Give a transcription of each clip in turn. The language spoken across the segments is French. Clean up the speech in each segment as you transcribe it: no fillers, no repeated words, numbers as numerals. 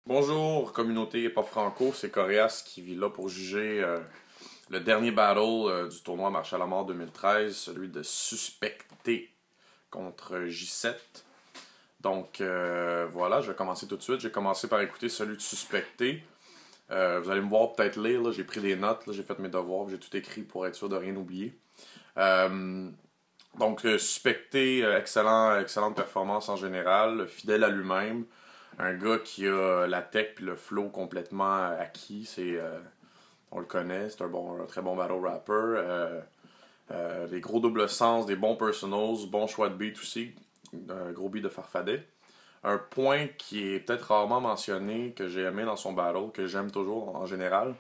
Bonjour, communauté pas franco, c'est Coréas qui vit là pour juger le dernier battle du tournoi Marche à la mort 2013, celui de Suspecté contre J7. Donc voilà, je vais commencer tout de suite. J'ai commencé par écouter celui de Suspecté. Vous allez me voir peut-être lire, là, j'ai pris des notes, là, j'ai fait mes devoirs, j'ai tout écrit pour être sûr de rien oublier. Suspecté, excellente performance en général, fidèle à lui-même. Un gars qui a la tech puis le flow complètement acquis. On le connaît, c'est un très bon battle rapper. Des gros double sens, des bons personals, bon choix de beat aussi. Un gros beat de Farfadet. Un point qui est peut-être rarement mentionné, que j'ai aimé dans son battle, que j'aime toujours en général,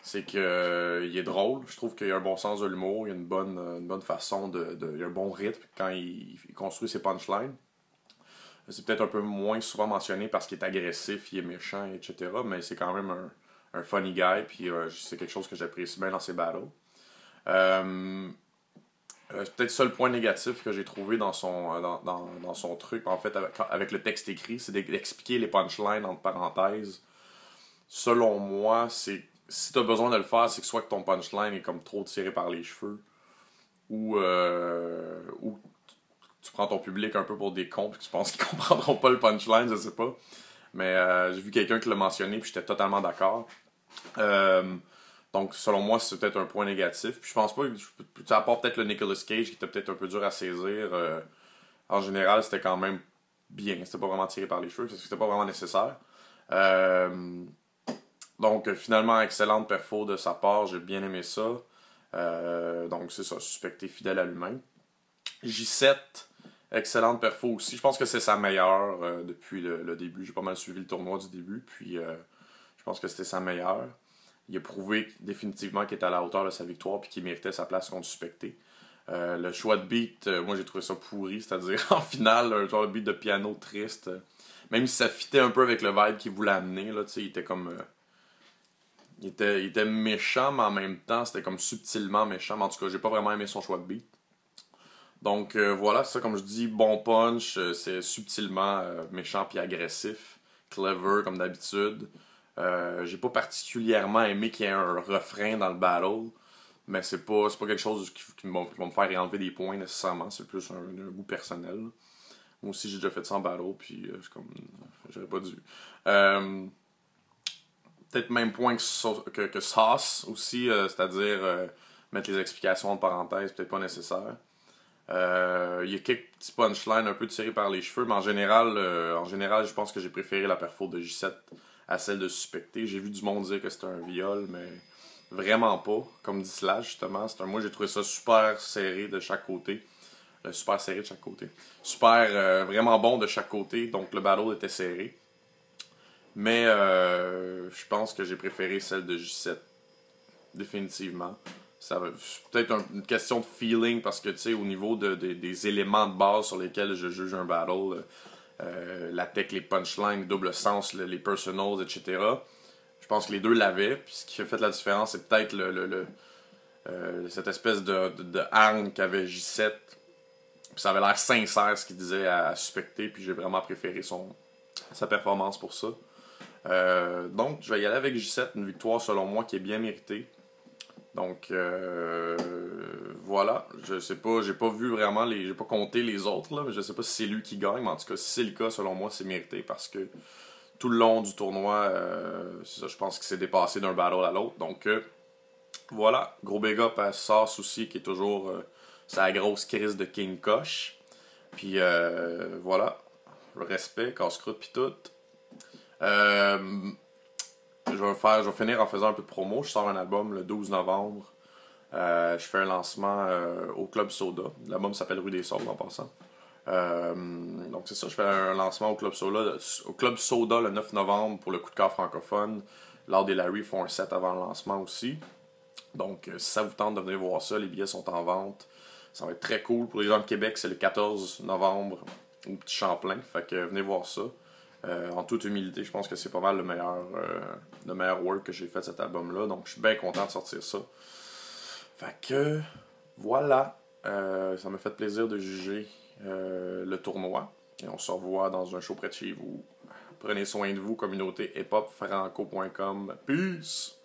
c'est qu'il est drôle. Je trouve qu'il a un bon sens de l'humour, il a une bonne façon il a un bon rythme quand il construit ses punchlines. C'est peut-être un peu moins souvent mentionné parce qu'il est agressif, il est méchant, etc. Mais c'est quand même un funny guy, puis c'est quelque chose que j'apprécie bien dans ses battles. C'est peut-être ça le point négatif que j'ai trouvé dans son truc, en fait, avec le texte écrit, c'est d'expliquer les punchlines entre parenthèses. Selon moi, c'est si t'as besoin de le faire, c'est que soit que ton punchline est comme trop tiré par les cheveux, ou tu prends ton public un peu pour des cons, puis tu penses qu'ils comprendront pas le punchline, je sais pas. Mais j'ai vu quelqu'un qui l'a mentionné, puis j'étais totalement d'accord. Euh, donc, selon moi, c'est peut-être un point négatif. Puis je pense pas que, à part peut-être le Nicolas Cage, qui était peut-être un peu dur à saisir, en général, c'était quand même bien. C'était pas vraiment tiré par les cheveux, parce que c'était pas vraiment nécessaire. Euh, finalement, excellente perfo de sa part, j'ai bien aimé ça. Donc, c'est ça, suspecté fidèle à lui-même. J7, excellente perfo aussi. Je pense que c'est sa meilleure depuis le début. J'ai pas mal suivi le tournoi du début, puis je pense que c'était sa meilleure. Il a prouvé définitivement qu'il était à la hauteur de sa victoire puis qu'il méritait sa place contre Suspecté. Le choix de beat, moi j'ai trouvé ça pourri, c'est-à-dire en finale, un genre de beat de piano triste. Même si ça fitait un peu avec le vibe qu'il voulait amener, là, il était comme. Il était méchant, mais en même temps, c'était comme subtilement méchant. Mais en tout cas, j'ai pas vraiment aimé son choix de beat. Donc voilà, c'est ça, comme je dis, bon punch, c'est subtilement méchant puis agressif, clever comme d'habitude. J'ai pas particulièrement aimé qu'il y ait un refrain dans le battle, mais c'est pas quelque chose qui va me faire enlever des points nécessairement, c'est plus un goût personnel. Moi aussi j'ai déjà fait ça en battle, puis c'est comme, j'aurais pas dû. Euh, Peut-être même point que Sauce aussi, c'est-à-dire mettre les explications en parenthèse, peut-être pas nécessaire. Il y a quelques petits punchlines un peu tirés par les cheveux, mais en général, je pense que j'ai préféré la perfo de J7 à celle de Suspecté. J'ai vu du monde dire que c'était un viol, mais vraiment pas. Comme dit Slash, justement. Moi, j'ai trouvé ça super serré de chaque côté. Super serré de chaque côté. Super, vraiment bon de chaque côté, donc le battle était serré. Mais je pense que j'ai préféré celle de J7, définitivement. C'est peut-être une question de feeling parce que, tu sais, au niveau des éléments de base sur lesquels je juge un battle, la tech, les punchlines, double sens, les personals, etc. Je pense que les deux l'avaient. Puis ce qui a fait la différence, c'est peut-être cette espèce de hargne qu'avait J7. Puis ça avait l'air sincère ce qu'il disait à Suspecté. Puis j'ai vraiment préféré sa performance pour ça. Donc, je vais y aller avec J7, une victoire selon moi qui est bien méritée. Donc voilà, je sais pas, j'ai pas vu vraiment j'ai pas compté les autres là, mais je sais pas si c'est lui qui gagne, mais en tout cas si c'est le cas, selon moi c'est mérité parce que tout le long du tournoi, c'est ça, je pense qu'il s'est dépassé d'un battle à l'autre. Donc voilà, gros big up à Sauce aussi qui est toujours sa grosse crise de King Koch. Puis voilà, le respect, casse-croûte pis tout. Euh, je vais finir en faisant un peu de promo. Je sors un album le 12 novembre. Je fais un lancement au Club Soda. L'album s'appelle Rue des Saules en passant. Donc c'est ça, je fais un lancement au Club Soda le 9 novembre pour le coup de cœur francophone. Lord et Larry font un set avant le lancement aussi. Donc si ça vous tente de venir voir ça, les billets sont en vente. Ça va être très cool. Pour les gens de Québec, c'est le 14 novembre au Petit Champlain. Fait que venez voir ça. En toute humilité, je pense que c'est pas mal le meilleur work que j'ai fait de cet album-là. Donc je suis bien content de sortir ça. Fait que voilà. Ça m'a fait plaisir de juger le tournoi. Et on se revoit dans un show près de chez vous Prenez soin de vous, communauté hiphopfranco.com. Peace!